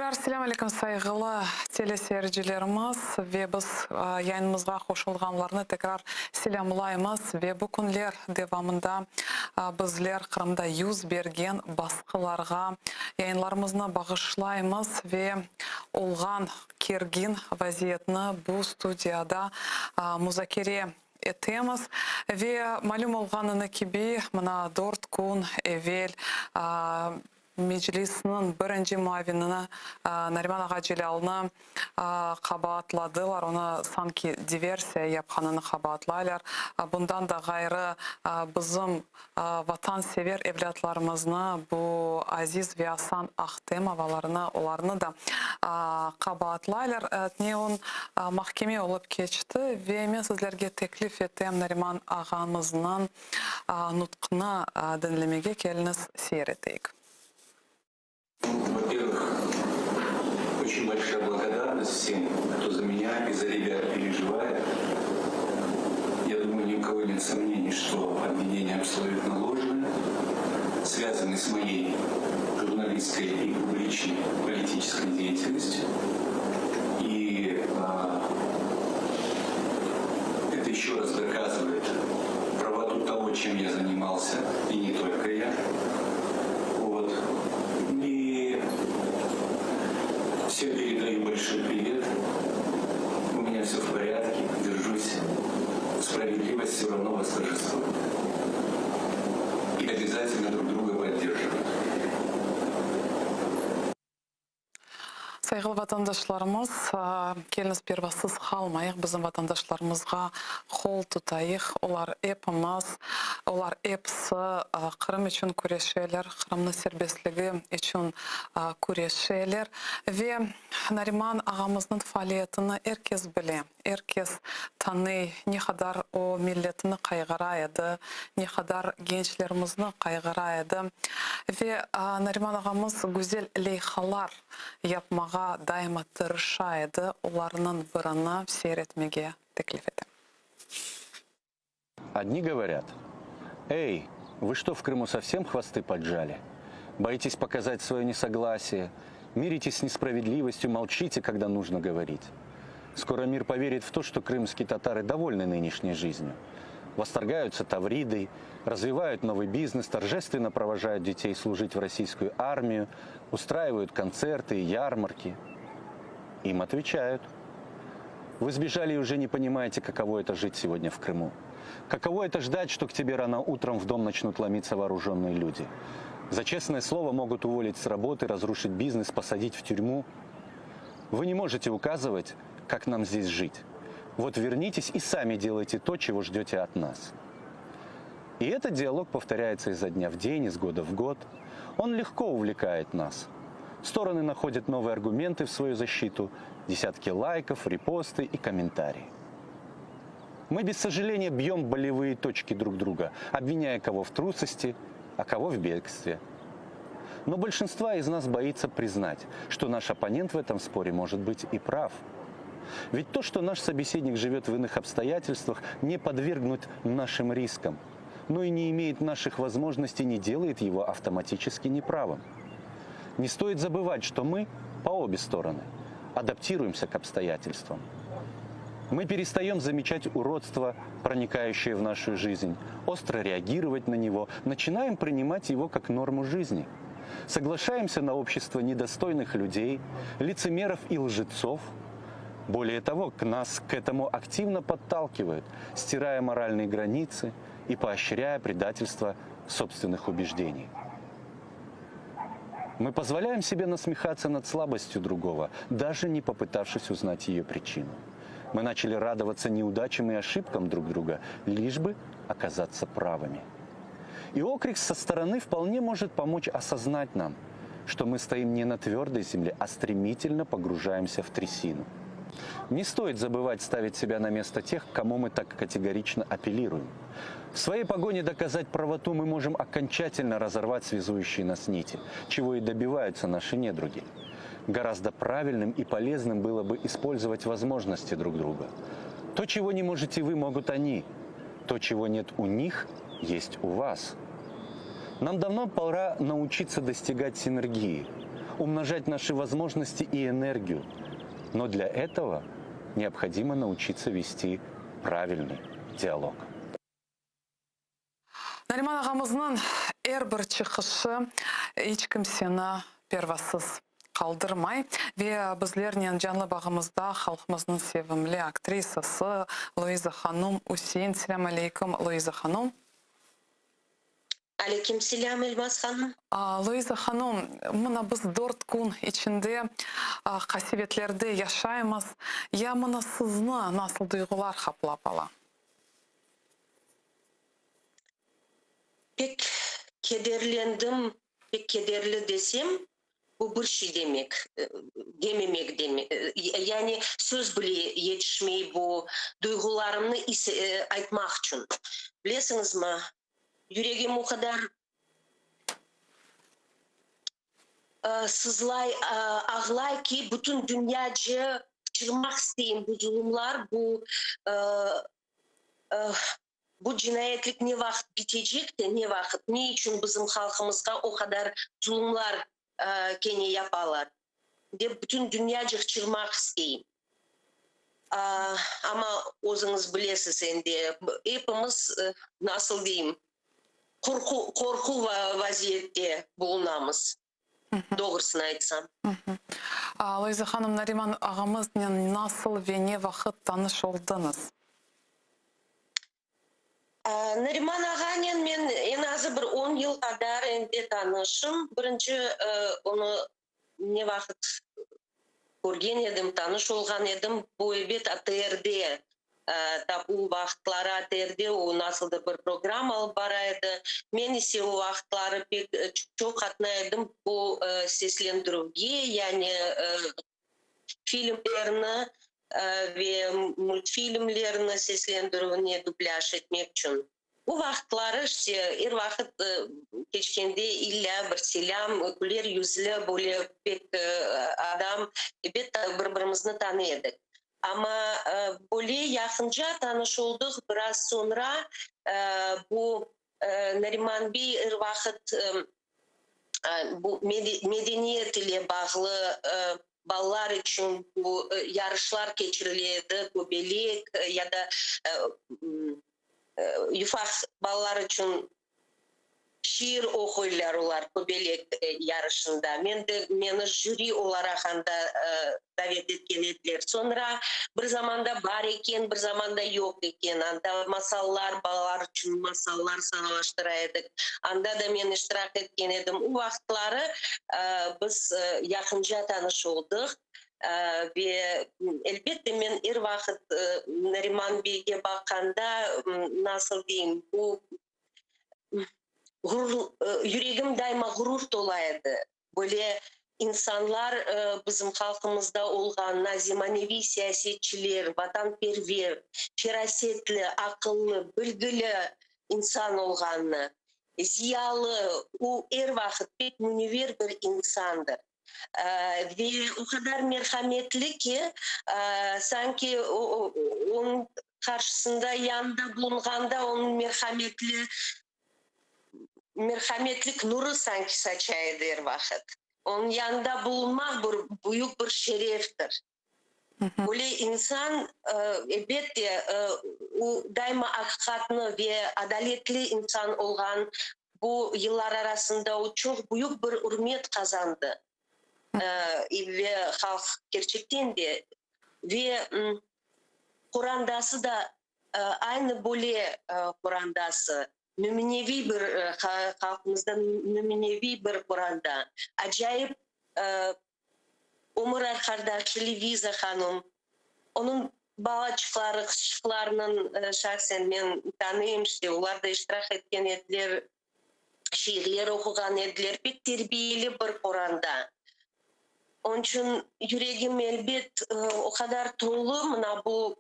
Tekrar selam aleyküm saygılı teleseyircilerimiz ve biz yayınımızga koşulganlarını tekrar selamlayımız ve bu günler devamında bizler Kırım'da yüz bergen baskılarga yayınlarımızı bağışlayımız ve olgan kergin vaziyetini bu studiyada muzakere etemiz ve malum olganını gibi mına 4 gün evvel Meclisinin birinci muavinini Nariman Ağa Celal'ını kabaatladılar. Ona sanki diversiya yapkanını kabaatlaylar. Bundan da gayrı bizim vatansever evlatlarımızını bu aziz ve asan ahtemalarını onlarını da kabaatlaylar. Ne on mahkeme olup geçti ve men sizlerge teklif ettim Nariman Ağamızın nutkını dinlemege keliniz seyreteyik. Во-первых, очень большая благодарность всем, кто за меня и за ребят переживает. Я думаю, ни у кого нет сомнений, что обвинения абсолютно ложные, связаны с моей журналистской и публичной политической деятельностью. И это еще раз доказывает правоту того, чем я занимался, и не только я. Всем передаю большой привет. У меня все в порядке, держусь. Справедливость все равно восторжествует. И обязательно друг друга поддерживать. Saygılı vatandaşlarımız, keliniz pervasız kalmayıq, bizim vatandaşlarımızga kol tutayıq. Onlar hepsi Kırım için kureşeler, Kırım'ın serbestligi için kureşeler ve Nariman ağamızın faaliyetini herkes bile, herkes tanıy, ne kadar o milletini kaygıraydı, ne kadar gençlerimizni kaygıraydı ve Nariman ağamız güzel leyhalar yapmağa daima tırışaydı. Onlarının birini seyretmege teklif ettim. Одни говорят: «Эй, вы что, в Крыму совсем хвосты поджали? Боитесь показать свое несогласие, миритесь с несправедливостью, молчите, когда нужно говорить. Скоро мир поверит в то, что крымские татары довольны нынешней жизнью. Восторгаются Тавридой, развивают новый бизнес, торжественно провожают детей служить в российскую армию, устраивают концерты и ярмарки». Им отвечают: «Вы сбежали и уже не понимаете, каково это жить сегодня в Крыму. Каково это ждать, что к тебе рано утром в дом начнут ломиться вооруженные люди. За честное слово могут уволить с работы, разрушить бизнес, посадить в тюрьму. Вы не можете указывать, как нам здесь жить. Вот вернитесь и сами делайте то, чего ждете от нас». И этот диалог повторяется изо дня в день, из года в год. Он легко увлекает нас. Стороны находят новые аргументы в свою защиту, десятки лайков, репосты и комментарии. Мы без сожаления бьем болевые точки друг друга, обвиняя кого в трусости, а кого в бегстве. Но большинство из нас боится признать, что наш оппонент в этом споре может быть и прав. Ведь то, что наш собеседник живет в иных обстоятельствах, не подвергнут нашим рискам, но и не имеет наших возможностей, не делает его автоматически неправым. Не стоит забывать, что мы, по обе стороны, адаптируемся к обстоятельствам. Мы перестаем замечать уродство, проникающее в нашу жизнь, остро реагировать на него, начинаем принимать его как норму жизни. Соглашаемся на общество недостойных людей, лицемеров и лжецов. Более того, нас к этому активно подталкивают, стирая моральные границы и поощряя предательство собственных убеждений. Мы позволяем себе насмехаться над слабостью другого, даже не попытавшись узнать ее причину. Мы начали радоваться неудачам и ошибкам друг друга, лишь бы оказаться правыми. И окрик со стороны вполне может помочь осознать нам, что мы стоим не на твердой земле, а стремительно погружаемся в трясину. Не стоит забывать ставить себя на место тех, к кому мы так категорично апеллируем. В своей погоне доказать правоту мы можем окончательно разорвать связующие нас нити, чего и добиваются наши недруги. Гораздо правильным и полезным было бы использовать возможности друг друга. То, чего не можете вы, могут они. То, чего нет у них, есть у вас. Нам давно пора научиться достигать синергии. умножать наши возможности и энергию. Но для этого необходимо научиться вести правильный диалог. Нариман ағамыздың әрбір чықышы ешкім сені первасыз қалдырмай. Ве біздерінен жанлы бағымызда халқымыздың севімлі актрисасы Луиза ханым Усейн. Сәлем алейкум, Луиза ханым. Алейкум селям, Эльмас ханым. Луиза ханым, мұна біз дорт күн ішінде қасиветлерді яшаймыз. Я мұна сызны насыл дұйғылар қаплап ала? Pek kederlendim, pek kederli desem, bu bir şey demek, dememek demek. Yani söz bile yetişmeyi bu duygularımı aytmak için. Bilesiniz mi? Yüreğim o kadar sızlay, ağlay ki bütün dünyaca çıkmak isteyim bu zulümler, bu cinayetlik ne vakit bitecek de ne vakit, ne için bizim halkımızda o kadar zulümler gene yaparlar. De bütün dünyacık çıkmak isteyim. Ama özünüz bilesiz endi, hepimiz nasıl diyeyim, korku vaziyette bulunamız. Doğrusunu aytsam. Луиза ханым, Нариман ағамызмен насыл ве не вақыт таныш олдыңыз? Нариман ағамен мен en azı bir 10 yıl kadar endi tanışım. Birinci onu ne vakit көрген едім, таныш olgan edim. Bu evet ATR'de. Bu vaxtları ATR'de o nasıldı bir program alıp baraydı. Men ise o vaxtları pek çok atnaydım bu seslendiruvge, yani filmlerini ve multfilmlerini seslendiruvine dubляж etmek için. Bu vaxtları işte her vakit geçkende illa bir selam, güler yüzlü böyle pek adam, evet birbirimizni tanıyorduk. Ama böyle yakınca tanış olduk. Biraz sonra bu Nariman Bey her vakit bu medeniyet ile bağlı ballar için bu yarışlar geçirildi. Göbelek ya da ufak ballar için şiir okuyurlar olar Göbelek yarışında. Meni jüri olarak anda davet etken ediler. Sonra bir zamanda var eken, bir zamanda yok eken. Anda masallar, balalar için masallar sanalaştıraydık. Anda da men iştirak etken edim. O vaxtları biz yakınca tanış olduk. Ve elbette men her vakit Nariman Bey'e bakanda nasıl diyeyim, bu yüreğim daima gurur dolaydı. Böyle insanlar bizim halkımızda olgan nazimanevi siyasetçiler, vatanperver, ferasetli, akıllı, bilgili insan olganı, ziyalı, o her vakit pek münevver bir insandır. Ve o kadar merhametli ki sanki onun karşısında yanında bulunganda onun merhametlik nuru sanki saçaydı her vakit. Onun yanında bulunmak büyük bir şereftir. Böyle insan elbette o daima hakikatli ve adaletli insan olgan bu yıllar arasında o çok büyük bir hürmet kazandı. Ve halk gerçekten de ve Kur'an'dası da aynı böyle Kur'an'dası. Nüminevi bir halkımızda nüminevi bir Kur'an'da. Acayip Umur arkadaşı Liviza hanım. Onun balaçıkları, kışıklarının şahsen ben tanıyım işte. Onlar da iştirak etken ediler, şiirler okugan ediler. Pek terbiyeli bir Kur'an'da. Onun için yüreğim elbet o kadar dolu mına bu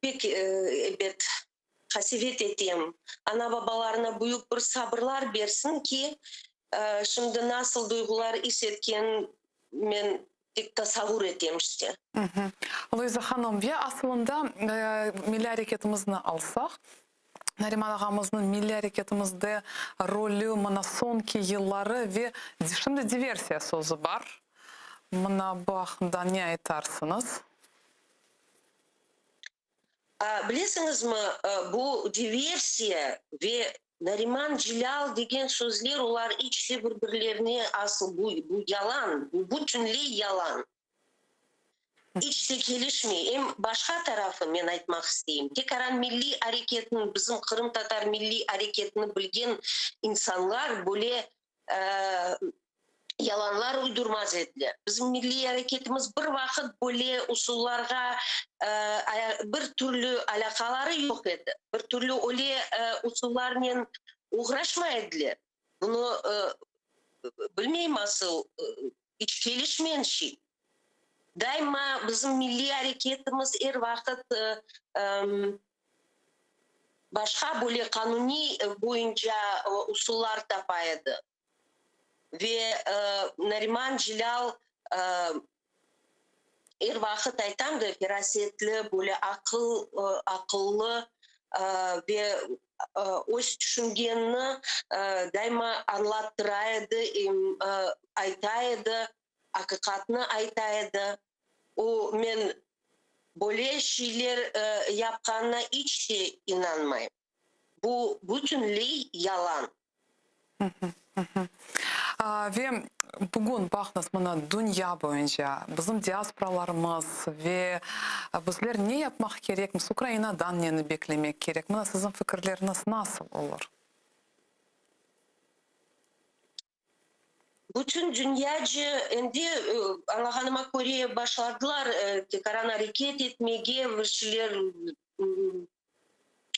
pek elbet hasivet ettim. Ana babalarına büyük bir sabırlar versin ki şimdi nasıl duygular hissetken ben tek tasavvur ettim işte. Луиза ханым, ve aslında milli hareketimizni alsak, Нариман ағамыздың милли әрекетімізде рөлі мына соңғы еллары ве шынды диверсия сөзі бар. Мына бұл ақында не айтарсınız? Білесіңіз ме, бұл диверсия ве Нариман Жилял деген сөздер, олар içse бір-бірлеріне асыл бұл ялан, бұл bütünlüğü ялан. İçse келішмей. Başka tarafı men айтмақ isteyeyim. Tekaran milli hareketini, bizim Kırım Tatar milli hareketini bilgen insanlar böyle yalanlar uydurmaz ediler. Bizim milli hareketimiz bir vakit böyle usullarga bir türlü alakaları yok edi. Bir türlü öyle usullarla uğraşmaydılar. Bunu bilmeyeyim asıl hiç gelişmeyen şey. Daima bizim milli hareketimiz her vakit başka böyle kanuni boyunca usullar tapaydı. Ve Nariman Жилял her vakit aytam da ferasetli, böyle akıllı ve öz düşüngenini daima anlattıraydı, aytaydı, hakikatini aytaydı. O men böyle şeyler yapkanına hiç de inanmayayım. Bu bütünlüğü yalan. Ve bugün bakınız bana dünya boyunca bizim diasporalarımız ve bizler ne yapmak gerekmiş? Ukrayna'dan neni beklemek gerek? Buna sizin fikirleriniz nasıl olur? Bütün dünyaca endi anlaganıma göre başladılar tekrar hareket etmeye ve şeyler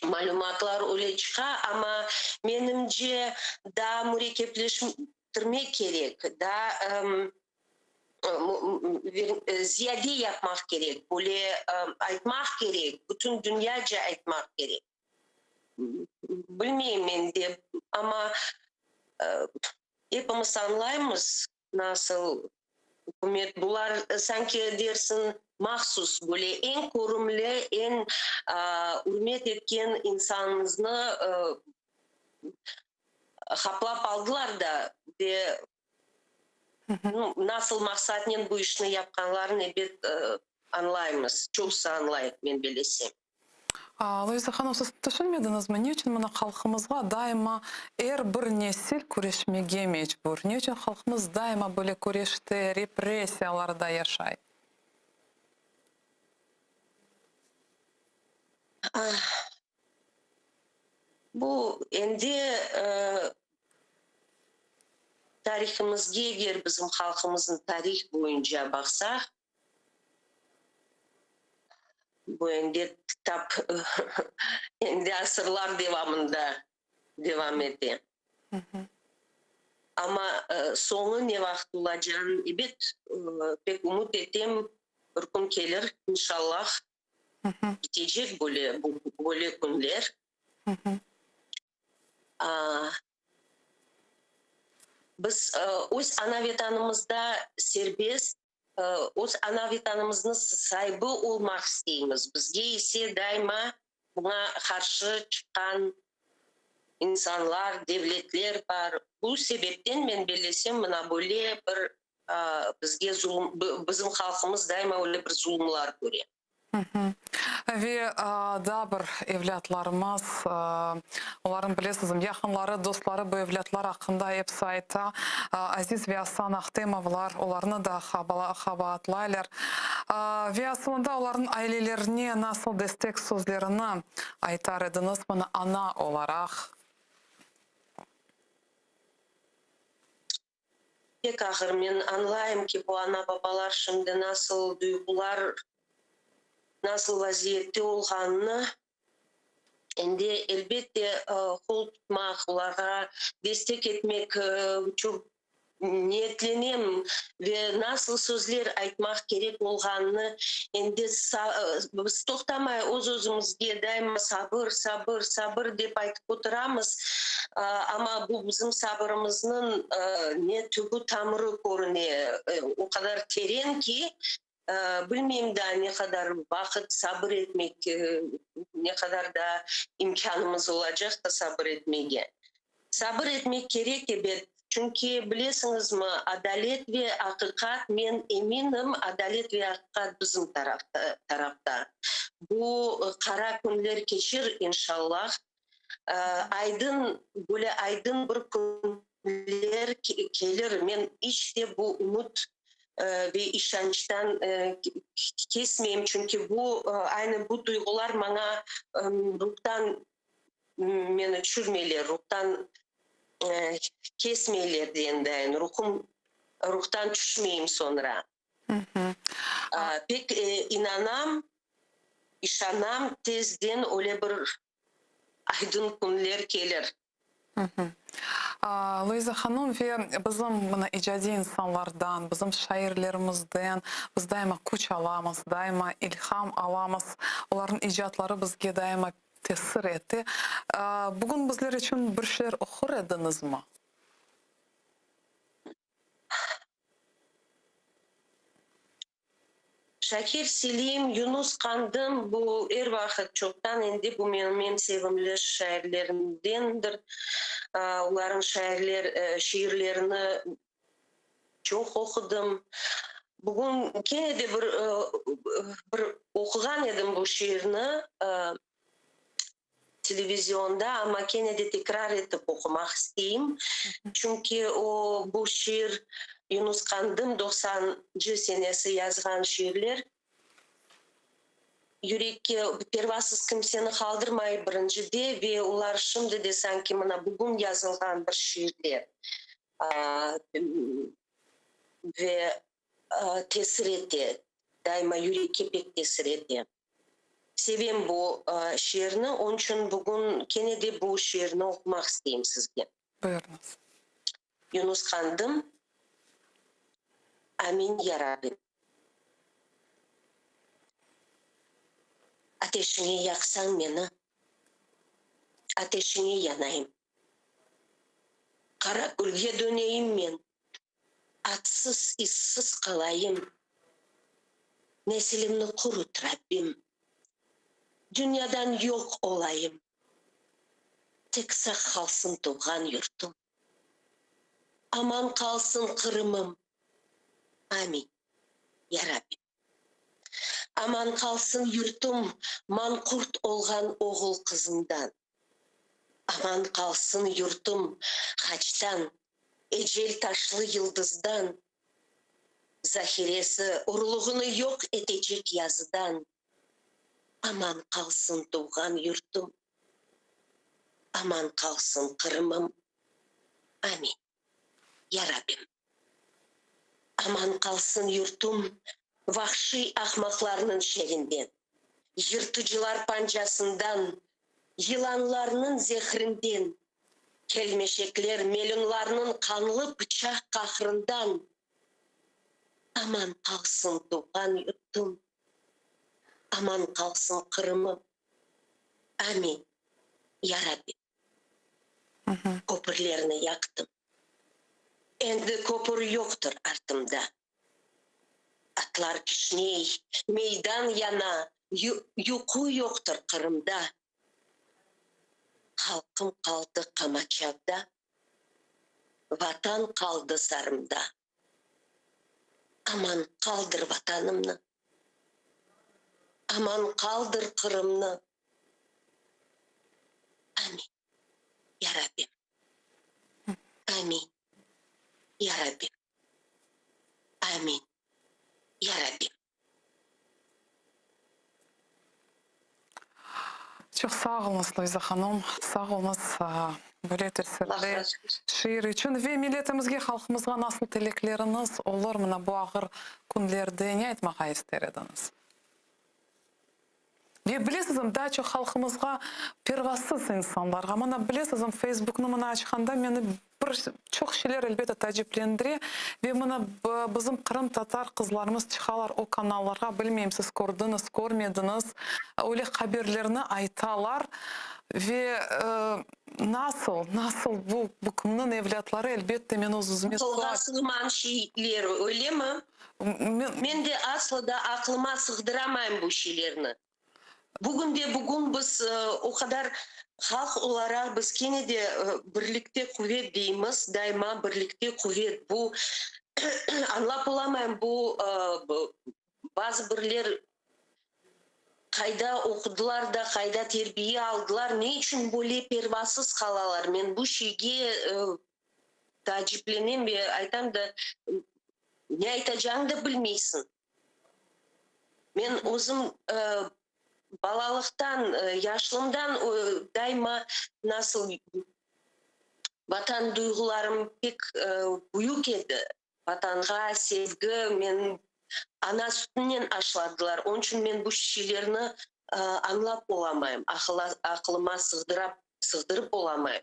malumatlar öyle çıka ama menimce daha mürekkepleştirmek gerek, daha ziyade yapmak gerek, böyle aytmak gerek, bütün dünyaca aytmak gerek. Bilmeyeyim endi ama hepimiz anlayımız nasıl hükümet bunlar sanki dersin mahsus böyle en korumlu, en hürmet etken insanımızı haplap aldılar da ve nasıl maksatla bu işini yapkanlarını hep anlayımız. Çoksa anlayıp ben bilesem. Луиза ханым, siz düşünmediniz mi? Ne için bana halkımızga daima bir nesil küreşmege mecbur? Ne için halkımız daima böyle küreşte, represiyalarda yaşay? Bu endi tarihimizge eğer bizim halkımızın tarih boyunca baksak, bu endi kitap endi asırlar devamında devam etti. Ama sonu ne vakit olacağını evet pek umut ettim. Bir gün gelir inşallah bitecek böyle günler. Biz öz ana vatanımızda serbest, öz ana vatanımızın sahibi olmak isteyimiz. Bizge ise daima buna karşı çıkan insanlar, devletler var. Bu sebepten ben bilesem buna böyle bir bizge zulüm, bizim halkımız daima öyle bir zulümler görüyor. Ve da bir evlatlarımız, onların bilesizim, yakınları, dostları bu evlatlar hakkında hepsi ayta. Aziz ve Hasan Ahtemovlar, onlarını da xabatlaylar. Ve aslında onların ailelerine nasıl destek sözlerini aytar ediniz bunu ana olarak? Pek ahır men anlayayım ki bu ana babalar şimdi nasıl duygular, nasıl vaziyette olganını endi elbette kol tutmak, onlara destek etmek çok niyetlenim ve nasıl sözler aytmak gerek olganını endi biz toxtamay öz-özümizge daima sabır dep aytıp oturamız ama bu bizim sabırımızın ne tübü tamırı görünüyor o kadar terin ki bilmeyeyim daha ne kadar vakit sabır etmek, ne kadar da imkanımız olacak da sabır etmeye. Sabır etmek gerek evet. Çünkü biliyorsunuz mu adalet ve hakikat, ben eminim adalet ve hakikat bizim tarafta. Bu kara günler geçir inşallah. Böyle aydın bir günler gelir. Ben işte bu umut ve işançtan kesmeyeyim. Çünkü aynı bu duygular bana ruhtan beni çürmeler, ruhtan kesmeler diyen ruhtan düşmeyeyim sonra. Pek işanam tezden öyle bir aydın günler gelir. Луиза ханым ve bizim mına icadi insanlardan, bizim şairlerimizden biz daima kuch alamız, daima ilham alamız. Onların icatları bizge daima tesir etti. Bugün bizler için bir şeyler okur ediniz mi? Şakir Selim, Yunus Kandım bu her vakit çoktan indi bu benim sevimli şairlerimdendir. Onların şiirlerini çok okudum. Bugün gene de bir okugan edim bu şiirini televizyonda ama gene de tekrar edip okumak isteyeyim. Çünkü bu şiir Yunus Kandım 90. senesi yazgan şiirler yürekке pervasız kimseni kaldırmayı birinci de ve ular şimdi de sanki bana bugün yazılgan bir şiirler ve tesir etti. Daima yürekке pek tesir etti. Sevim bu şiirini, onun için bugün gene de bu şiirini okumak isteyeyim sizge. Buyurunuz. Yunus Kandım. Amin ya Rabbi. Ateşini yaksan beni, ateşini yanayım. Kara gülge döneyim ben, atsız işsiz kalayım. Neslimni kurut Rabbim, dünyadan yok olayım. Tek sağ kalsın doğan yurtum, aman kalsın Kırım'ım. Amin ya Rabbi. Aman kalsın yurtum mankurt olgan oğul kızından. Aman kalsın yurtum haçtan, ecel taşlı yıldızdan. Zahiresi urluğunu yok edecek yazıdan. Aman kalsın doğan yurtum. Aman kalsın Kırım'ım. Amin ya Rabbim. Aman kalsın yurtum vahşi ahmaklarının şerinden, yırtıcılar pancasından, yılanlarının zehrinden, kelmeşekler melunlarının kanlı bıçak kahrından. Aman kalsın doğan yurtum, aman kalsın Kırım'ım. Amin ya Rabbi. Köprülerini yaktım. Endi köprü yoktur артımda. Atlar kişney, meydan yana, yuku yoktur Kırım'da. Halkım kaldı Kamaçav'da, vatan kaldı sarımda. Aman kaldır vatanımını, aman kaldır Kırım'ını. Amin ya Rabbim. Amin ya Rabbim. Amin ya Rabbim. Çok sağ olunuz Luiza Hanım, sağ olunuz böyle tesirli şiir için ve milletimizge, halkımızga nasıl tilekleriniz olur mına bu ağır günlerde ne aytmağa ister ediniz? Ve bilesizim daço halkımızga pervasız insanlarga. Mana bilesizim Facebook'nu mana açkanda meni bir çok şeyler elbette taciplendire ve mana bizim Kırım Tatar kızlarımız çıkalar o kanallarga, bilmeyim siz gördünüz, görmediniz. Öyle haberlerini aytalar ve nasıl bu kımның evlatları elbette men özüme Kolga sığman şeyler öyle mi? Men de asla da aklıma sığdıramayım bu şeylerini. Bugün biz o kadar halk olarak biz gene de birlikte kuvvet deyimiz. Daima birlikte kuvvet. Bu anlap olamayım bu bazı birler kayda okudular da kayda terbiye aldılar. Ne için böyle pervasız kalalar? Men bu şeyge tacipleneyim ve aytam da ne aytacağını da bilmeysin. Men özüm balalıktan, yaşlımdan daima nasıl vatan duygularım pek büyük edi. Vatanға sevgi men ana sütünden aşıladılar. Onun için men bu şeylerini anlap olamayım. Aklıma sığdırıp olamayım.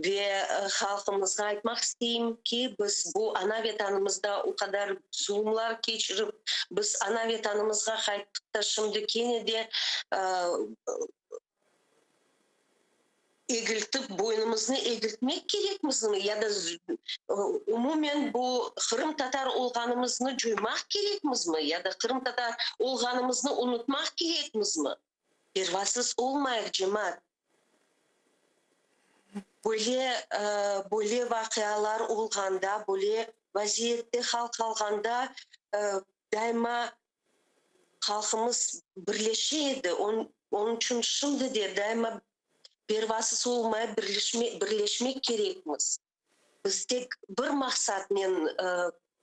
Ve halkımızga aytmak isteyim ki biz bu ana vatanımızda o kadar zulümler geçirip biz ana vatanımızga kayttıkta şimdi gene de egiltip boynumuzni egiltmek gerekmiz mi? Ya da umumen bu Kırım Tatar olganımızны juymak gerekmiz mi? Ya da Kırım Tatar olganımızны unutmak gerekmiz mi? Pervasız olmayık cemaat. Böyle vakıalar olganda, böyle vaziyette halk alganda daima halkımız birleşiydi. Onun için şimdi de daima pervasız olmaya birleşmek gerekmiz. Biz tek bir maksat men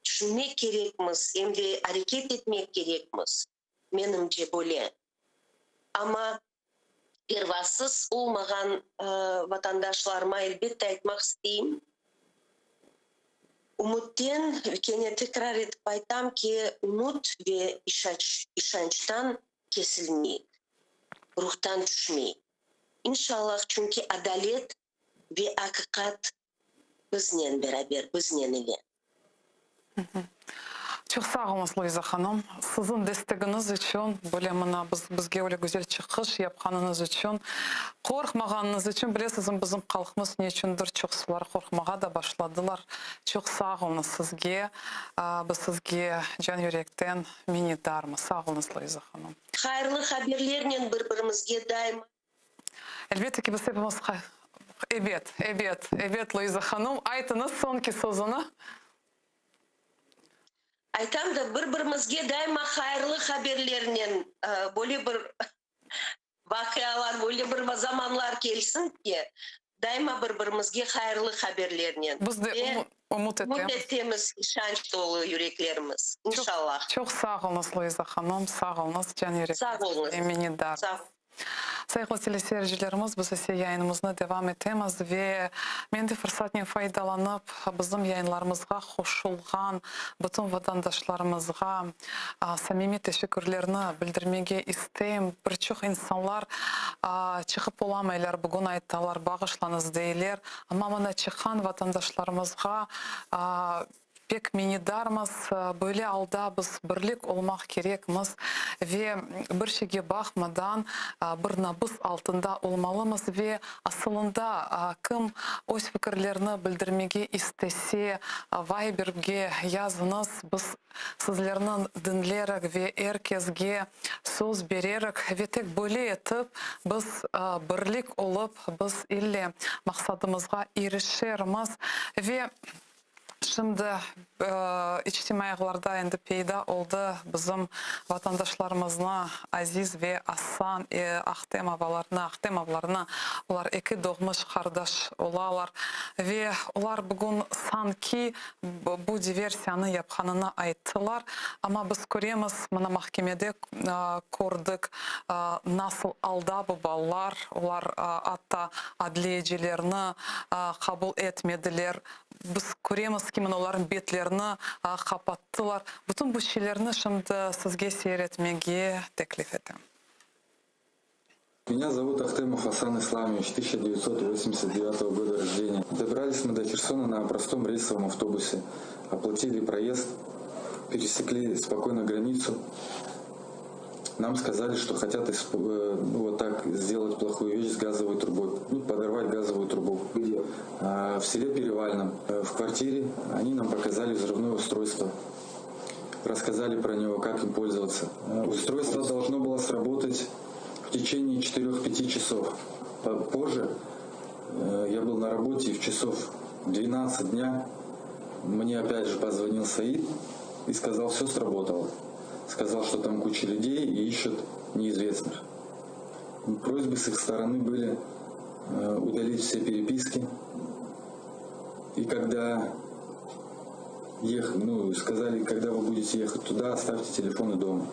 düşünmek gerekmiz, hem de hareket etmek gerekmiz. Menimce böyle. Ama pervasız olmagan vatandaşlarıma elbette aytmak isteyim. Umuttan, kene tekrar etip aytam ki umut ve işançtan kesilmeyik. Ruhtan düşmeyik. İnşallah çünkü adalet ve hakikat bizden beraber, bizden ile. Çok sağ olun Luiza Hanım. Sizin desteğiniz için, böyle mana bizge öyle güzel çıkış yapkanınız için, korkmaganınız için, bilesizim bizim halkımız ne içindir çok sular korkmağa da başladılar. Çok sağ olun sizge. Biz sizge can yürekten minnettarmız. Sağ olun Luiza Hanım. Hayırlı haberlerle birbirimizge daima. Elbette ki biz hepimiz evet Luiza Hanım. Aytınız sonki sözünü. Aytam da birbirimizge daima hayırlı haberlerle böyle bir vakıalar, böyle bir zamanlar gelsin ki daima birbirimizge hayırlı haberlerle. Biz de umut ettiğimiz şanç dolu yüreklerimiz. İnşallah. Çok sağ olun Luiza Hanım. Sağ olun. Can yürekten. Sağ olun. Minnettar. Sağ olun. Sayıklı teleseyircilerimiz, biz ise yayınımızı devam etemiz ve men de fırsatını faydalanıp bizim yayınlarımızga koşulgan bütün vatandaşlarımızga samimi teşekkürlerini bildirmege isteyim. Birçok insanlar çıkıp olamaylar, bugün aytalar, bağışlanız deyler. Ama mana çıkan vatandaşlarımızga pek minnettarmız. Böyle alda biz birlik olmak gerekmiz ve bir şeyge bakmadan bir nabız altında olmalımız ve aslında kim öz fikirlerini bildirmege istese Viber'ge yazınız. Biz sizlerden dinleyerek ve herkesge söz vererek ve tek böyle etip biz birlik olup biz ille maksadımızga erişerimiz ve şimdi içtimaiyalarda endi peyda oldu bizim vatandaşlarımızna aziz ve asan Ahtem ablarına onlar iki doğmuş kardeş olalar ve onlar bugün sanki bu diversiyanı yapkanını ayttılar ama biz göremiz mana mahkemede gördük nasıl alda bu ballar onlar hatta adliyecilerini kabul etmediler. Biz göremiz ki onların betlerini kapattılar. Bütün bu şeylerini şimdi sizge seyretmege teklif edeyim. Меня зовут Ахтемов Асан Исламович, 1989 года рождения. Добрались мы до Херсона на простом рейсовом автобусе. Оплатили проезд, пересекли спокойно границу. Нам сказали, что хотят вот так сделать плохую вещь с газовой трубой, подорвать газовую трубу. В селе Перевальном, в квартире, они нам показали взрывное устройство. Рассказали про него, как им пользоваться. Устройство должно было сработать в течение 4-5 часов. Позже я был на работе, и в часов 12 дня мне опять же позвонил Саид и сказал, все сработало. Сказал, что там куча людей и ищут неизвестных. Просьбы с их стороны были удалить все переписки. И когда сказали, когда вы будете ехать туда, оставьте телефоны дома.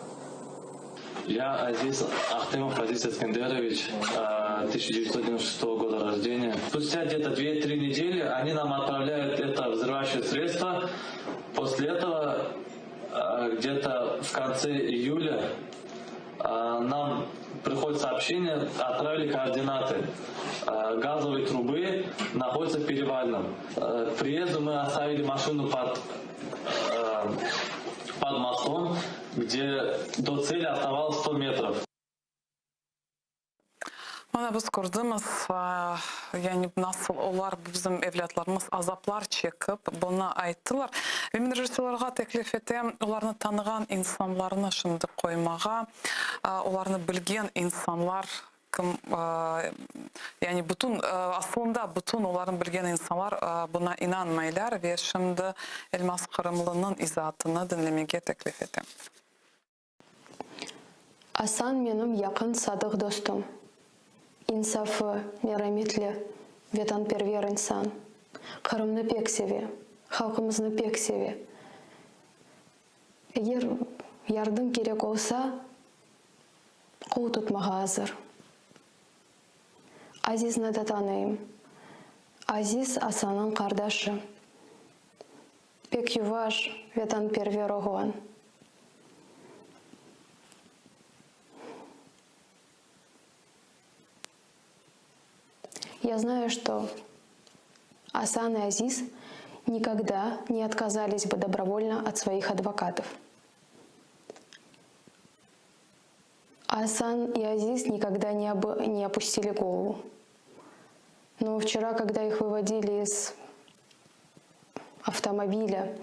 Я Азиз Ахтемов Азиз Эскендерович, 1996 года рождения. Спустя где-то 2-3 недели они нам отправляют это взрывающее средство. После этого где-то в конце июля нам приходит сообщение, отправили координаты. Газовой трубы находится в Перевальном. К приезду мы оставили машину под мостом, где до цели оставалось 100 метров. Mana biz ko'rdimiz, ya'ni nasıl ular bizim evlatlarımız azaplar çekip bunu ayttılar. Ve men rejissyorlarga teklif etem, ularni tanıgan insanlarni şimdi koymağa, ularni bilgen insanlar kim, yani aslında bütün uların bilgen insanlar buna inanmaylar ve şimdi Elmas Kırımlı'nın izahatını dinlemeye teklif etem. Асан менің якын садық достым. Инсафы, мераметлі, ветанпервер инсан. Қырымны пек севе, халқымызны пек севе. Егер ярдым керек olsa, қол тұтмаға азыр. Азизны да таныйым. Азиз Асанның қардашы. Пек юваш, ветанпервер оғуан. Я знаю, что Асан и Азиз никогда не отказались бы добровольно от своих адвокатов. Асан и Азиз никогда не опустили голову. Но вчера, когда их выводили из автомобиля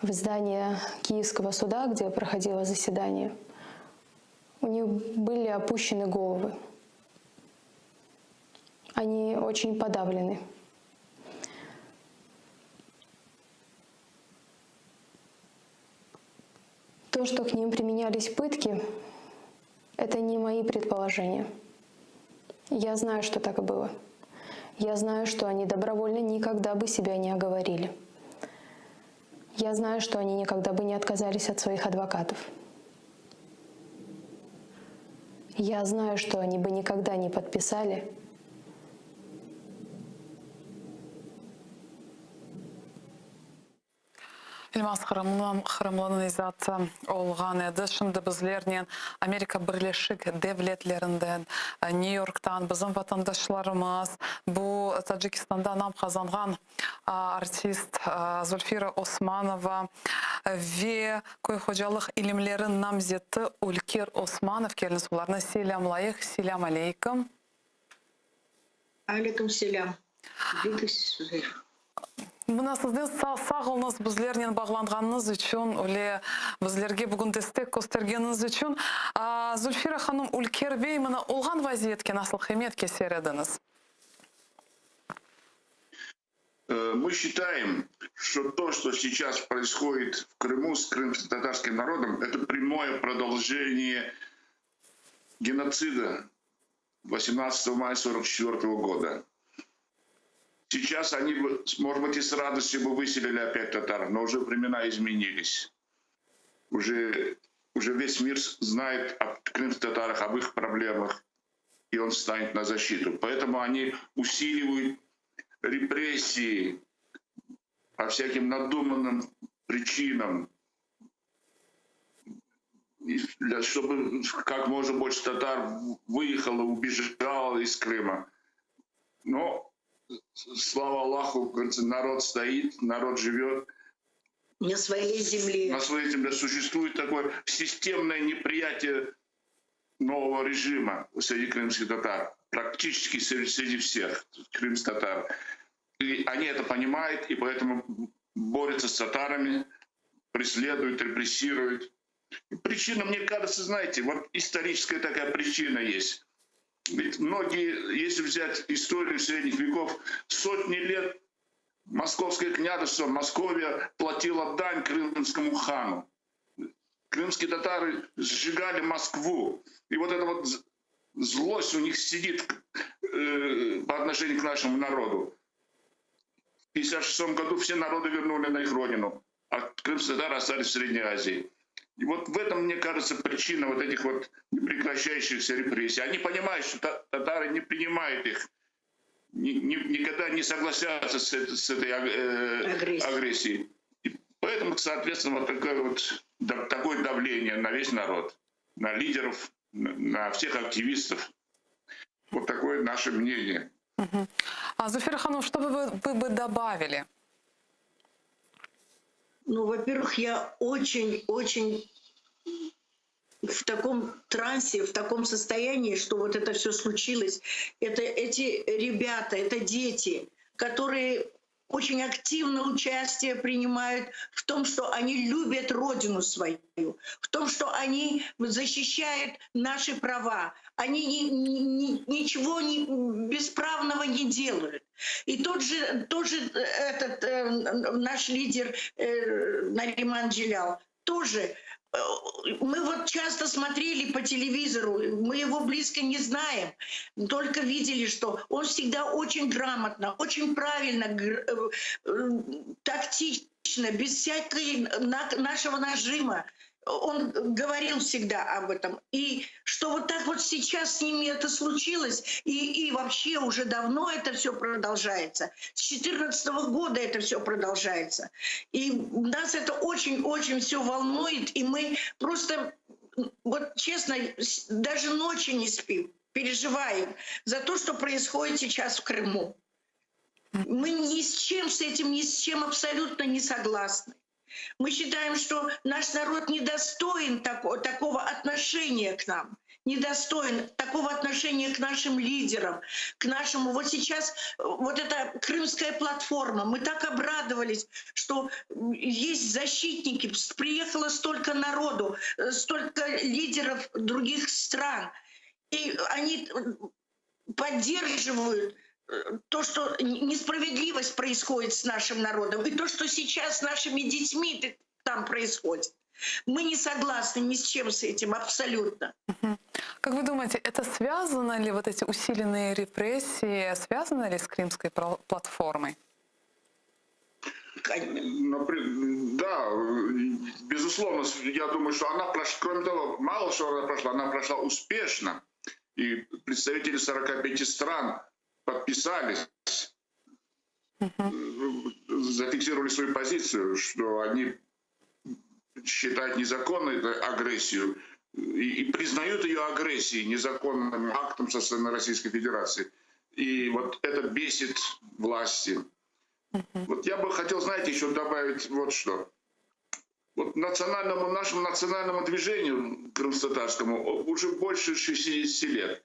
в здание Киевского суда, где проходило заседание, у них были опущены головы. Они очень подавлены. То, что к ним применялись пытки, это не мои предположения. Я знаю, что так и было. Я знаю, что они добровольно никогда бы себя не оговорили. Я знаю, что они никогда бы не отказались от своих адвокатов. Я знаю, что они бы никогда не подписали Elmas Kırımlı'nın izatı olğan edi. Şimdi bizlerden Amerika Birleşik Devletlerinden, New York'tan bizim vatandaşlarımız, bu Tacikistan'da nam kazangan artist Zulfira Osmanova ve köy hocalık ilimlerin namzeti Ulker Osmanov keliniz ularına selamlayıq. Selam aleyküm. Алейкум селям. Мына сізден сағылыңыз біздерінен бағланғаныңыз үшін, біздерге бүгін дестек көстергеніңіз үшін. Зульфира ханым Улкербей, мына олған вазиетке насыл қимет кесер едіңіз? Мы считаем, что то, что сейчас происходит в Крыму с крымско-татарским народом, это прямое продолжение геноцида 18 мая 1944 года. Сейчас они, может быть, и с радостью бы выселили опять татар, но уже времена изменились. Уже весь мир знает о крымских татарах, об их проблемах, и он станет на защиту. Поэтому они усиливают репрессии по всяким надуманным причинам. чтобы как можно больше татар выехало, убежало из Крыма. Но, слава Аллаху, говорится, народ стоит, народ живет. На своей земле. На своей земле существует такое системное неприятие нового режима среди крымских татар, практически среди всех крымских татар. И они это понимают, и поэтому борются с татарами, преследуют, репрессируют. И причина, мне кажется, знаете, вот историческая такая причина есть. Ведь многие, если взять историю средних веков, сотни лет Московское княжество, Московия платила дань крымскому хану. Крымские татары сжигали Москву. И вот эта вот злость у них сидит по отношению к нашему народу. В 1956 году все народы вернули на их родину, а крымские татары остались в Средней Азии. И вот в этом, мне кажется, причина вот этих вот непрекращающихся репрессий. Они понимают, что татары не принимают их, никогда не согласятся с этой агрессией. И поэтому, соответственно, вот такое давление на весь народ, на лидеров, на всех активистов. Вот такое наше мнение. А Зуфира Ханум, что вы бы добавили? Ну, во-первых, я очень в таком трансе, в таком состоянии, что вот это все случилось. Это эти ребята, это дети, которые очень активно участие принимают в том, что они любят родину свою, в том, что они защищают наши права. Они ничего бесправного не делают. И тоже наш лидер Нариман Джелял тоже. Мы вот часто смотрели по телевизору, мы его близко не знаем, только видели, что он всегда очень грамотно, очень правильно, тактично, без всякого нашего нажима. Он говорил всегда об этом. И что вот так вот сейчас с ними это случилось, и вообще уже давно это все продолжается. С 2014 года это все продолжается. И нас это очень-очень все волнует, и мы просто, вот честно, даже ночи не спим, переживаем за то, что происходит сейчас в Крыму. Мы ни с чем с этим, ни с чем абсолютно не согласны. Мы считаем, что наш народ недостоин такого отношения к нам, недостоин такого отношения к нашим лидерам, к нашему... Вот сейчас вот эта крымская платформа, мы так обрадовались, что есть защитники, приехало столько народу, столько лидеров других стран, и они поддерживают то, что несправедливость происходит с нашим народом, и то, что сейчас с нашими детьми там происходит. Мы не согласны ни с чем с этим, абсолютно. Как вы думаете, это связано ли, вот эти усиленные репрессии, связаны ли с Крымской платформой? Да, безусловно, я думаю, что она прошла, кроме того, мало что она прошла успешно, и представители 45 стран подписались, зафиксировали свою позицию, что они считают незаконной агрессию и признают ее агрессией, незаконным актом со стороны Российской Федерации. И вот это бесит власти. Вот я бы хотел, знаете, еще добавить вот что. Вот нашему национальному движению крымско-татарскому уже больше 60 лет.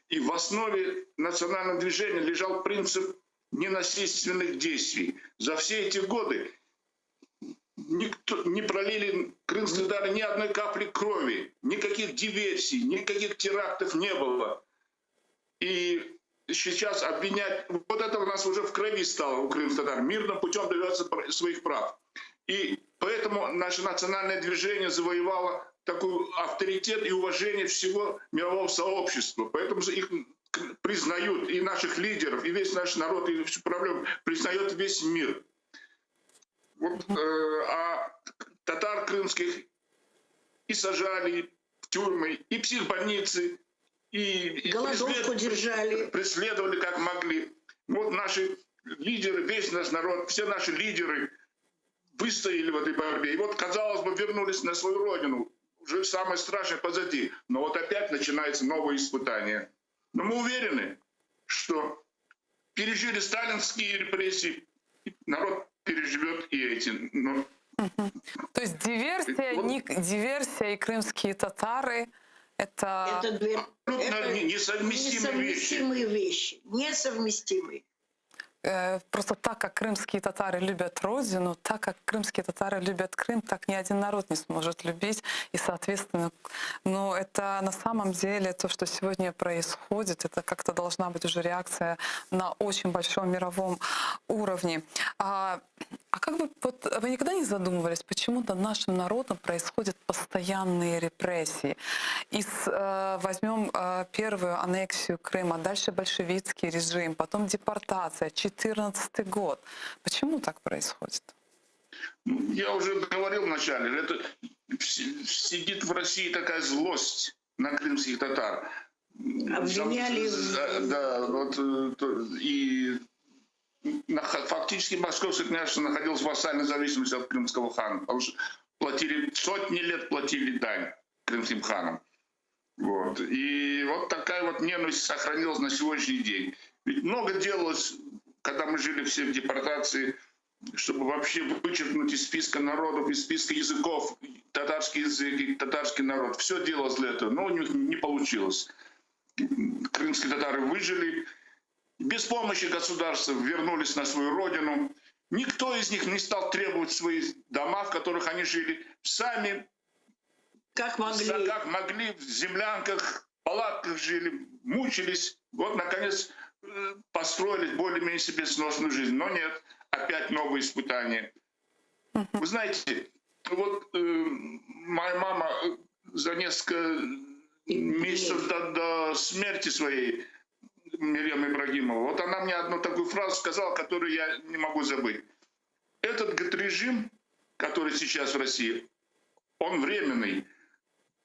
И в основе национального движения лежал принцип ненасильственных действий. За все эти годы никто не пролили крымские татары ни одной капли крови, никаких диверсий, никаких терактов не было. И сейчас обвинять... Вот это у нас уже в крови стало у крымских татар. Мирным путем добиваться своих прав. И поэтому наше национальное движение завоевало такой авторитет и уважение всего мирового сообщества. Поэтому их признают и наших лидеров, и весь наш народ, и всю проблему признает весь мир. Вот, а татар крымских и сажали в тюрьмы, и психбольницы, и голодовку держали. Преследовали как могли. Вот наши лидеры, весь наш народ, все наши лидеры выстояли в этой борьбе. И вот, казалось бы, вернулись на свою родину. уже самое страшное позади. Но вот опять начинается новое испытание. Но мы уверены, что пережили сталинские репрессии, народ переживет и эти. Но... То есть диверсия и крымские татары — это несовместимые вещи. Несовместимые. Просто так, как крымские татары любят родину, так как крымские татары любят Крым, так ни один народ не сможет любить. И, соответственно, но это на самом деле то, что сегодня происходит, это как-то должна быть уже реакция на очень большом мировом уровне. А как бы вот вы никогда не задумывались, почему над нашим народом происходят постоянные репрессии? Возьмем первую аннексию Крыма, дальше большевистский режим, потом депортация, 2014 год. Почему так происходит? Я уже говорил вначале, это сидит в России такая злость на крымских татар. Обвиняли. Да, вот и фактически Московское княжество находилось в вассальной зависимости от крымского хана, потому что сотни лет платили дань крымским ханам. Вот. И вот такая вот ненависть сохранилась на сегодняшний день. Ведь много делалось, когда мы жили все в депортации, чтобы вообще вычеркнуть из списка народов, из списка языков татарский язык и татарский народ. Все делалось для этого, но у них не получилось. Крымские татары выжили, без помощи государства вернулись на свою родину. Никто из них не стал требовать свои дома, в которых они жили. Сами, как могли в землянках, в палатках жили, мучились. Вот, наконец, построили более-менее себе сносную жизнь. Но нет, опять новые испытания. Вы знаете, вот моя мама за несколько месяцев до смерти своей, Мирьям Ибрагимова, вот она мне одну такую фразу сказала, которую я не могу забыть. Этот режим, который сейчас в России, он временный,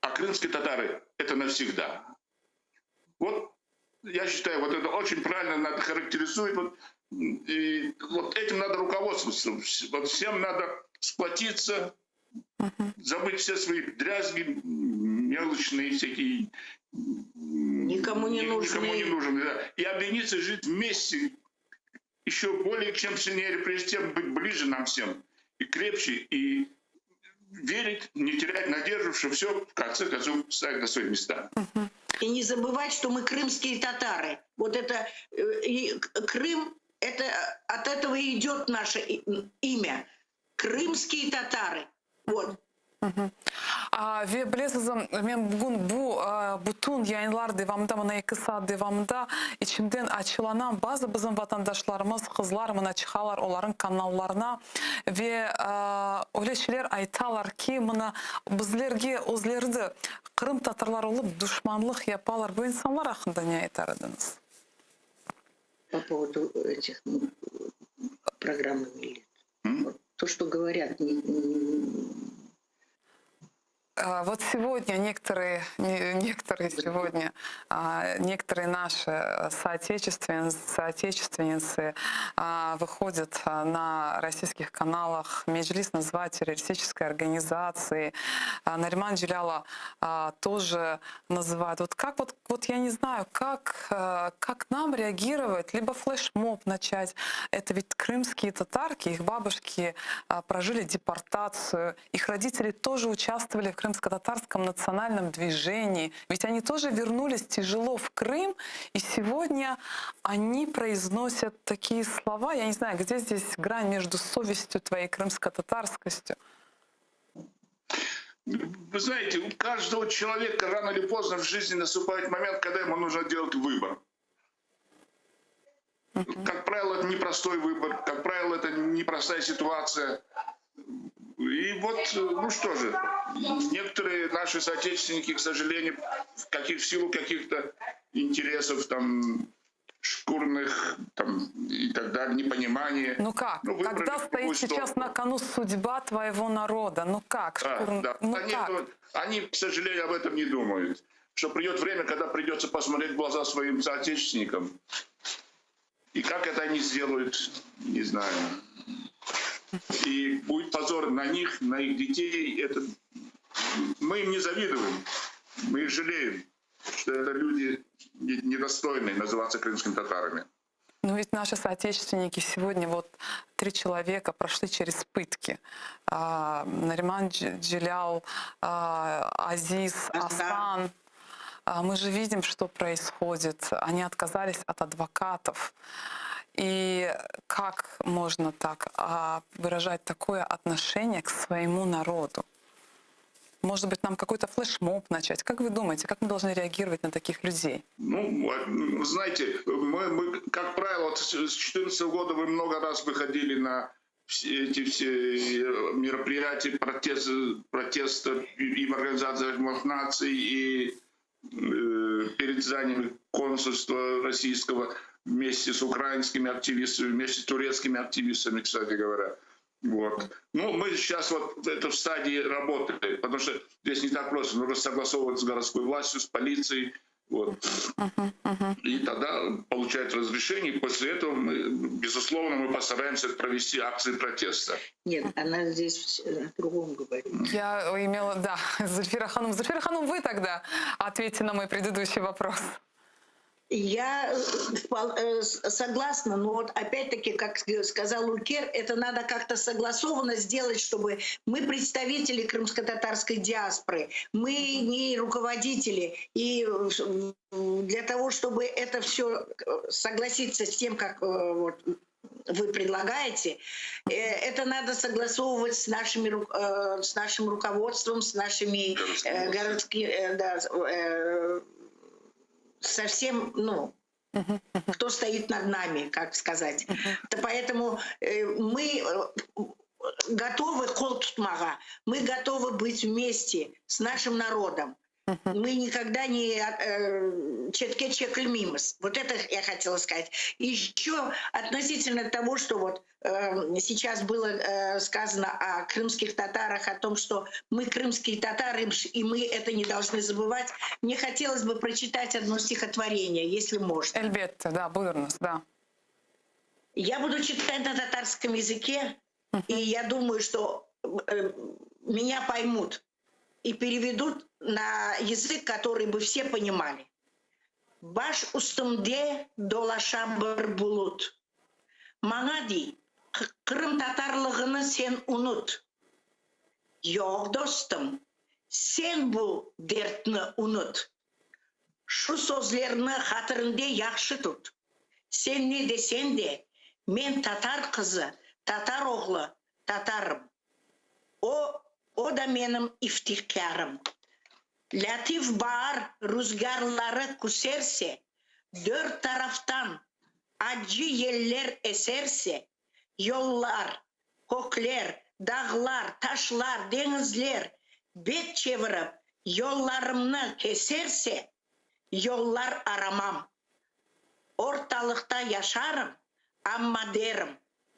а крымские татары — это навсегда. Вот я считаю, вот это очень правильно характеризует. И вот этим надо руководствоваться. Вот всем надо сплотиться, забыть все свои дрязги, мелочные всякие, никому не нужны, да, и объединиться, жить вместе, еще более чем сильнее, прежде чем быть ближе нам всем, и крепче, и верить, не терять надежду, что все в конце концов ставит на свои места. И не забывать, что мы крымские татары. Вот это Крым, это от этого и идет наше имя. Крымские татары. Вот. Ve bilesizim, men bugün bütün yayınlar devamında, bana kısa devamında içimden açılanan bazı bizim vatandaşlarımız, kızlar mına çıkarlar onların kanallarına ve öyle şeyler aytalar ki mına bizlerge özlerdi Kırım Tatarları olup düşmanlık yaparlar. Bu insanlar hakkında ne aytardınız? По поводу этих программ то, что говорят, Вот сегодня некоторые наши соотечественницы выходят на российских каналах, Меджлис называют террористической организацией, Нариман Джеляла тоже называют. Вот я не знаю, как нам реагировать, либо флешмоб начать. Это ведь крымские татарки, их бабушки прожили депортацию, их родители тоже участвовали в крымско-татарском национальном движении. Ведь они тоже вернулись тяжело в Крым, и сегодня они произносят такие слова. Я не знаю, где здесь грань между совестью твоей крымско-татарскостью? Вы знаете, у каждого человека рано или поздно в жизни наступает момент, когда ему нужно делать выбор. Как правило, это непростой выбор, как правило, это непростая ситуация. И вот, ну что же, некоторые наши соотечественники, к сожалению, в силу каких-то интересов, там, шкурных там, и так далее, непонимания. Ну как? Когда стоит сейчас на кону судьба твоего народа? Ну как? Да. Они, к сожалению, об этом не думают. Что придет время, когда придется посмотреть в глаза своим соотечественникам. И как это они сделают, не знаю. И будет позор на них, на их детей. Это мы им не завидуем, мы их жалеем, что это люди недостойные называться крымскими татарами. Но ведь наши соотечественники сегодня, вот 3 человека прошли через пытки. Нариман Джилял, Азиз, Асан. Мы же видим, что происходит. Они отказались от адвокатов. И как можно так выражать такое отношение к своему народу? Может быть, нам какой-то флешмоб начать? Как вы думаете, как мы должны реагировать на таких людей? Ну, знаете, мы как правило, с 2014 года вы много раз выходили на эти все мероприятия протеста и в Организации Наций, и перед зданием консульства российского вместе с украинскими активистами, вместе с турецкими активистами, кстати говоря. Вот. Ну, мы сейчас вот это в стадии работы, потому что здесь не так просто. Нужно согласовывать с городской властью, с полицией. Вот. И тогда получают разрешение. И после этого, безусловно, мы постараемся провести акции протеста. Нет, она здесь о другом говорит. Я имела, да, Зульфира Ханум. Зульфира Ханум, вы тогда ответьте на мой предыдущий вопрос. Я согласна, но вот опять-таки, как сказал Улькер, это надо как-то согласованно сделать, чтобы мы представители крымско-татарской диаспоры, мы не руководители, и для того, чтобы это все согласиться с тем, как вот, вы предлагаете, это надо согласовывать с нашим руководством, с нашими городскими... совсем, ну, кто стоит над нами, как сказать. Поэтому мы готовы, мы готовы быть вместе с нашим народом. Мы никогда не четке чекльмимос. Вот это я хотела сказать. И еще относительно того, что вот сейчас было сказано о крымских татарах, о том, что мы крымские татары, и мы это не должны забывать. Мне хотелось бы прочитать одно стихотворение, если можно. Эльбетте, да, Буйрнус, да. Я буду читать на татарском языке, и я думаю, что меня поймут и переведут на язык, который бы все понимали. Баш устымде долаша бір булут. Маңа дей, Крым татарлығыны сен унут. Yok dostum, sen bu дертні унут. Шу сөздеріні хатырынде яқшы тұт. Сен не десен де, мен татар қызы, татар оғлы, татарым. O da benim iftikarım. Latif bağır rüzgarları küserse, dört taraftan acı yeller eserse, yollar, kökler, dağlar, taşlar, denizler bet çevirip yollarımı keserse, yollar aramam. Ortalıkta yaşarım ama derim,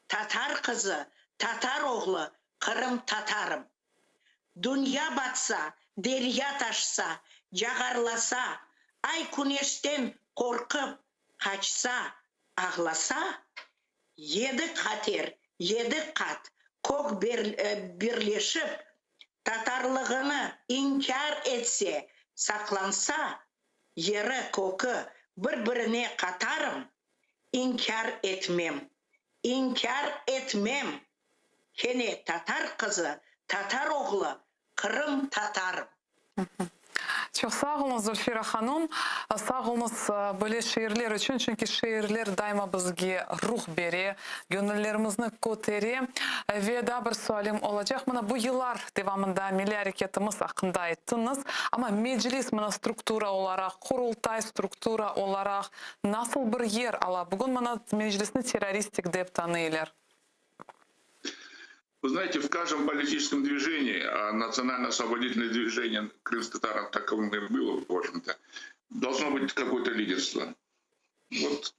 Tatar kızı, Tatar oğlu, Kırım Tatarım. Dünya batsa, derya taşsa, cagarlasa, ay güneşten korkup kaçsa, ağlasa, 7 kater, 7 kat kok birleşip tatarlığını inkar etse, saklansa, yeri koku birbirine katarım, inkar etmem, inkar etmem. Kene Tatar kızı, Tatar oğlu, Kırım Tatarım. Çok sağ olun Зульфира Ханум. Sağ olunuz böyle şiirler için. Çünkü şiirler daima bizge ruh beri, gönüllerimizni көтере. Ve daha bir sualim olacak. Mana bu yıllar devamında milli hareketimiz hakkında ettiniz. Ama meclis mana struktura olarak, kurultay struktura olarak nasıl bir yer ala? Bugün mana meclisni terroristik deb tanıyırlar. Вы знаете, в каждом политическом движении, а национально-освободительное движение крымских татар таковым и было, в общем-то, должно быть какое-то лидерство. Вот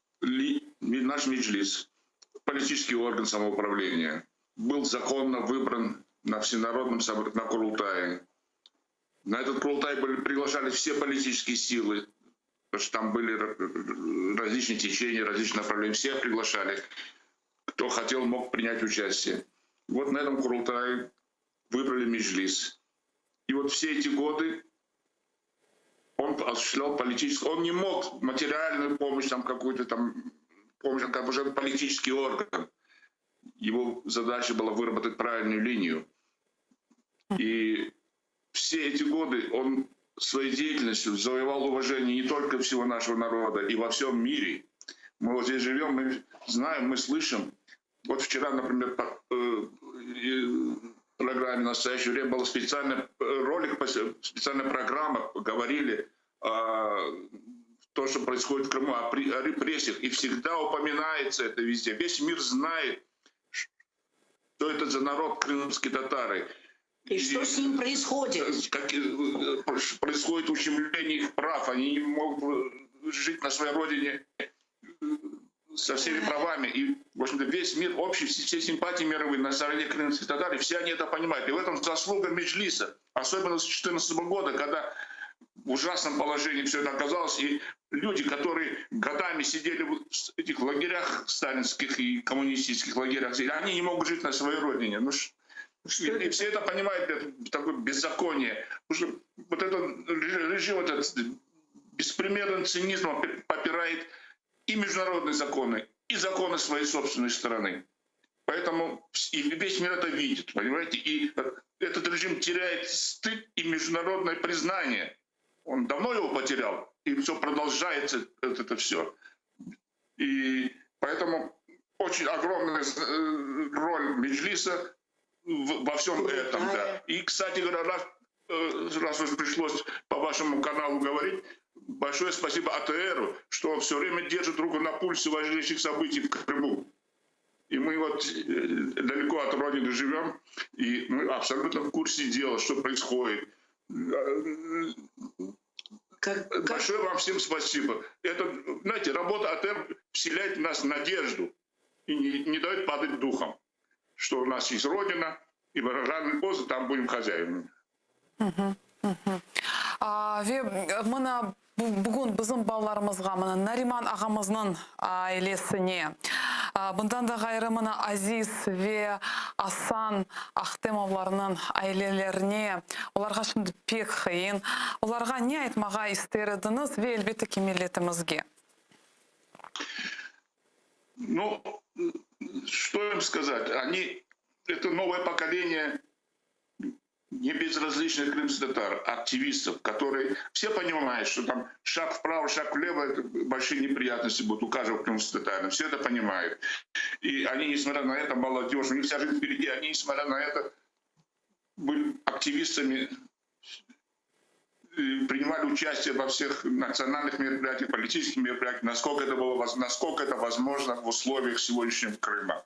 наш меджлис, политический орган самоуправления, был законно выбран на всенародном собрании, на Курултае. На этот Курултай приглашались все политические силы, потому что там были различные течения, различные направления. Всех приглашали. Кто хотел, мог принять участие. Вот на этом Курултае выбрали меджлис. И вот все эти годы он осуществлял политическую... Он не мог материальную помощь, там какую-то там помощь, как уже политический орган. Его задача была выработать правильную линию. И все эти годы он своей деятельностью завоевал уважение не только всего нашего народа, и во всем мире. Мы вот здесь живем, мы знаем, мы слышим. Вот вчера, например, в программе «Настоящее время» был специальный ролик, специальная программа, говорили о том, что происходит в Крыму, о репрессиях. И всегда упоминается это везде. Весь мир знает, что это за народ крымские татары. И что с ним происходит? Как происходит ущемление их прав. Они не могут жить на своей родине со всеми правами. И, в общем-то, весь мир, общий, все симпатии мировые на стороне крымских татар, и все они это понимают. И в этом заслуга Меджлиса. Особенно с 2014 года, когда в ужасном положении все это оказалось. И люди, которые годами сидели в этих лагерях сталинских и коммунистических лагерях, они не могут жить на своей родине. Ну, и все это понимают, это такое беззаконие. Потому что вот этот режим, этот беспримерный цинизм попирает и международные законы, и законы своей собственной страны. Поэтому и весь мир это видит, понимаете? И этот режим теряет стыд и международное признание. Он давно его потерял, и все продолжается это все. И поэтому очень огромная роль Меджлиса во всем этом, да. И, кстати говоря, раз уж пришлось по вашему каналу говорить, большое спасибо АТРу, что все время держит руку на пульсе важнейших событий в Крыму. И мы вот далеко от родины живем, и мы абсолютно в курсе дела, что происходит. Большое вам всем спасибо. Это, знаете, работа АТР вселяет в нас надежду и не дает падать духом, что у нас есть родина, и рано или поздно там будем хозяевами. Мына бүгін біздің балаларымызға мына Нариман ағамыздың аилесіне, бұндан да ғайры мына Азиз ве Асан Ахтемовларының аилелеріне, оларға şimdi пек қиын. Оларға не айтмаға істердіңіз ве әлбетте милләтімізге? Ну, что им сказать? Это новое поколение не безразличных крымских татар, активистов, которые все понимают, что там шаг вправо, шаг влево, это большие неприятности будут у каждого крымского татарина. Все это понимают. И они, несмотря на это, молодежь, у них вся жизнь впереди, они, несмотря на это, были активистами, принимали участие во всех национальных мероприятиях, политических мероприятиях, насколько это возможно в условиях сегодняшнего Крыма.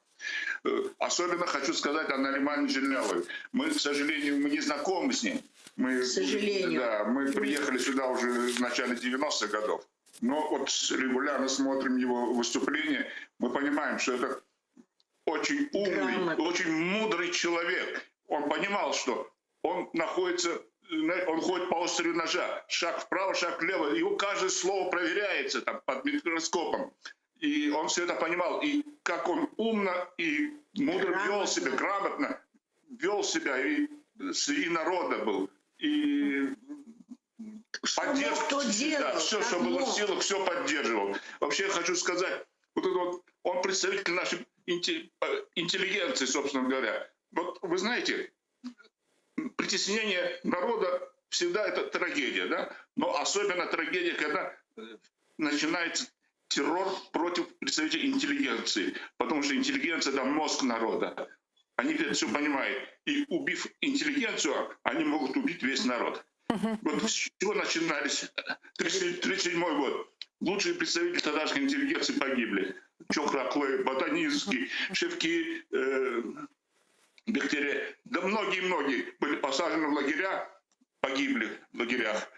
Особенно хочу сказать о Наримане Джеляловой. Мы, к сожалению, мы не знакомы с ним. К сожалению. Да, мы приехали сюда уже в начале 90-х годов. Но вот регулярно смотрим его выступления, мы понимаем, что это очень умный, очень мудрый человек. Он понимал, что он ходит по острову ножа, шаг вправо, шаг влево, его каждое слово проверяется там, под микроскопом. И он все это понимал. И как он умно и мудро вел себя, грамотно вел себя, и среди народа был. И поддерживал. Да, все, что было в силах, все поддерживал. Вообще я хочу сказать, он представитель нашей интеллигенции, собственно говоря. Вот вы знаете, притеснение народа всегда это трагедия, да? Но особенно трагедия, когда начинается террор против представителей интеллигенции, потому что интеллигенция — это мозг народа. Они это все понимают. И убив интеллигенцию, они могут убить весь народ. Вот с чего начинались? 1937 год. Лучшие представители татарской интеллигенции погибли. Чохраклы, Ботанинский, Шевки, Бехтере. Да многие-многие были посажены в лагеря, погибли в лагерях.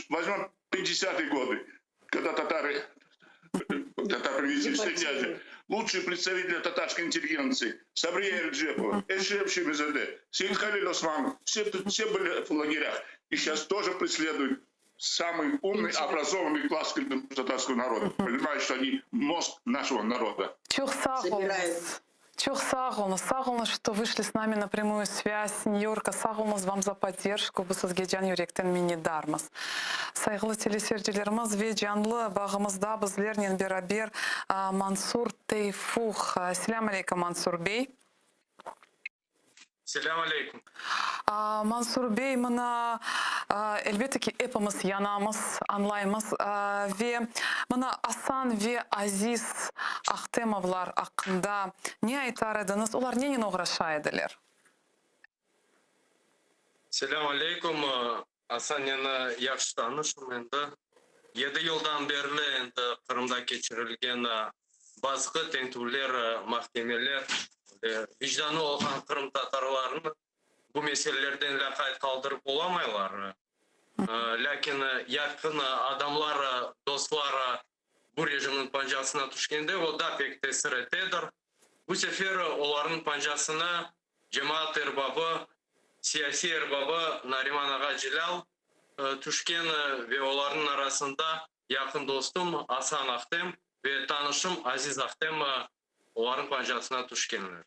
Возьмем 50-е годы, когда татары привезли в Среднеазию. Лучшие представители татарской интеллигенции: Сабрия Эрджепова, Эшреф Шемизаде, Сейд Халиль Османов, все были в лагерях. И сейчас тоже преследуют самый умный, образованный класс татарского народа. Понимаешь, что они мозг нашего народа. Чух сағылны, что вышли с нами на прямую связь с Нью-Йорка. Сағылныз вам за поддержку. Бұл сізге жан жүректен миннетдармыз. Сайғылы телесерділеріміз ве жанлы бағымызда біздерінен берабер Мансур Тейфух. Селям алейкум, Мансур бей. Селям алейкум. Мансур бей, мына әлбетте ки эпіміз янамыз, анлаймыз. Ве мына Асан ве Азиз Ахтемовлар ақында не айтар едіңіз? Олар ненен оғрашайдылар? Селям алейкум. Асан ені яқшы танышым енді. 7 жылдан берлі енді Қырымда кечірілген басқы тентулер, махкемелер, vicdanı olған Қырым татарларын bu meselelерден ләқайт қалдырып оламайлар. Ләкин yakın adamlar, dostlar bu rejimin pancasına düşkende o da pek tesir etedir. Bu sefer onların pancasına cemaat erbabı, siyasi erbabı Nariman Ağa Celal düşken ve onların arasında yakın dostum Hasan Ahtem ve tanışım Aziz Ahtem onların pancasına düşkenler.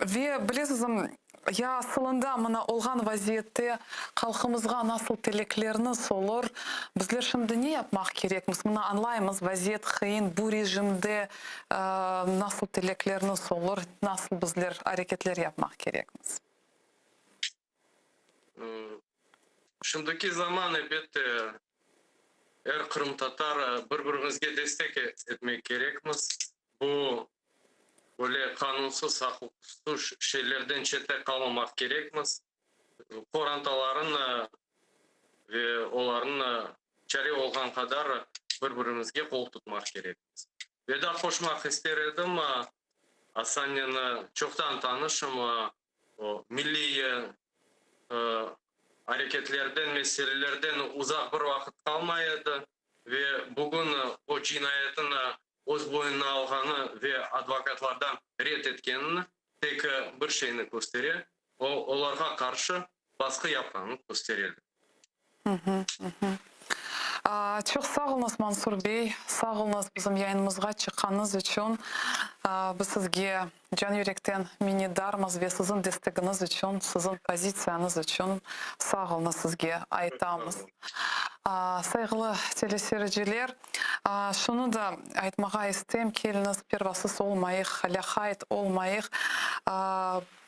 Ve білесізім, я сылында мына олған вазиетте халқымызға насыл телеклеріні солыр. Біздер шымды не yapmaq керекміз? Мына анлаймыз вазиет қиын, бұл режимде насыл телеклеріні солыр, насыл біздер әрекетлер yapmaq керекміз? Şimdiki zaman elbette her Kırım Tatar birbirimize destek etmek gerekmiz. Bu böyle kanunsuz, haksız şeylerden çete kalmamak gerekmiz. Korantaların ve onların çare olgan kadar birbirimizge kol tutmak gerekmiz. Ve de hoşmak isterim, Asan'ın çoktan tanışım, o milli hareketlerden, meselelerden uzak bir vakit kalmaydı ve bugün o cinayetin öz boyuna alğanı ve advokatlardan ret etkenini tek bir şeyini gösteriyor. Onlarga karşı baskı yapkanını gösteriyor. Çok sağ olunuz Mansur Bey, sağ olunuz bizim yayınımızға çıqqanınız üçün. Biz sizge can yürekten minnetdarmız ve sizin destekiniz için, sizin pozisiyanız için sağ olunuz sizge aytamız. Saygılı teleseyirciler, şunu da aytmağa istem, keliniz pervasız olmayıq, ләхайт olmayıq.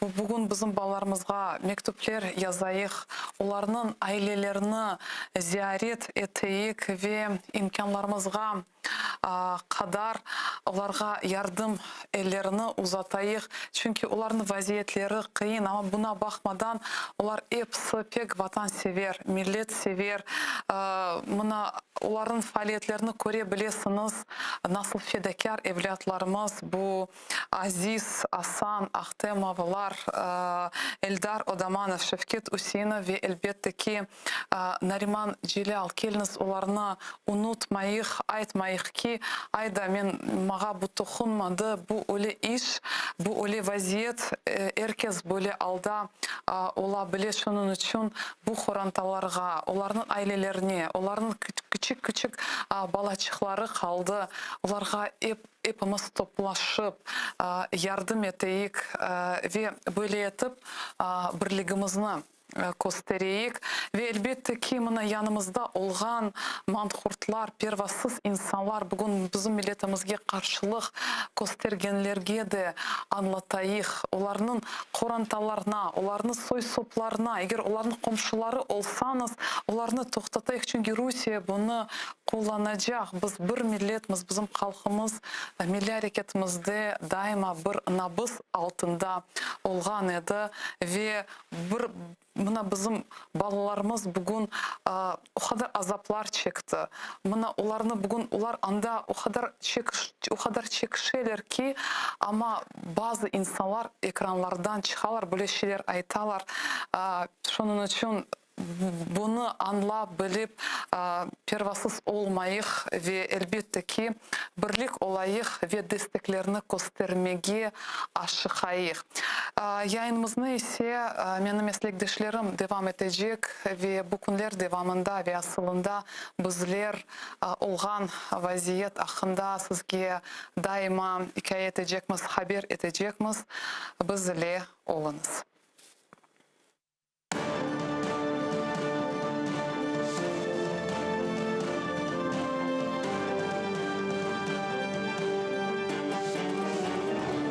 Bugün bizim балаларымызға мектепler yazayıq, onların ailelerini ziyaret eteyik ve imkanlarımızға kadar onlarga yardım ellerini uzatayıq. Çünkü onların vaziyetleri kıyın ama buna bakmadan onlar hepsi pek vatansever, milletsever. Mına onların faaliyetlerini görebilirsiniz. Nasıl fedakar evlatlarımız bu Aziz, Hasan, Ahtemовlar, Eldar Odamanov, Şevket Usinov ve elbette ki Nariman Celal. Keliniz onlarını unutmayıq, aytmayıq ki ayda mağa bu toxunmadı, bu öyle iş, bu öyle vaziyet, herkes böyle alda olabilir. Şunun için bu xorantalarga, onların ailelerine, onların küçük balacıkları kaldı. Onlarga hepimiz toplaşıp yardım eteyik ve böyle etip birliğimizni göstereyik ve elbette ki mına yanımızda olgan manhurtlar, pervasız insanlar bugün bizim milletimizge karşılık göstergenlerge de anlatayıq. Onların korantalarına, onların soy soplarına, eğer onların komşuları olsanız, onlarını toxtatayıq. Çünkü Rusya bunu kullanacak. Biz bir milletimiz, bizim halkımız milli hareketimizde daima bir nabız altında olgan edi ve bir Mına bizim balalarımız bugün o kadar azaplar çekti. Mına onlarını bugün onlar anda o kadar çekişirler ki ama bazı insanlar ekranlardan çıkarlar böyle şeyler aytalar. Şunun için Bunu anlap bilip pervasız olmayık ve elbette ki birlik olayık ve desteklerini göstermeye aşıkayık. Yayınımızı ise benim meslektaşlarım devam edecek ve bu günler devamında ve aslında bizler olğan vaziyet hakkında sizge daima hikaye edeceğimiz, haber edeceğimiz bizle olunuz.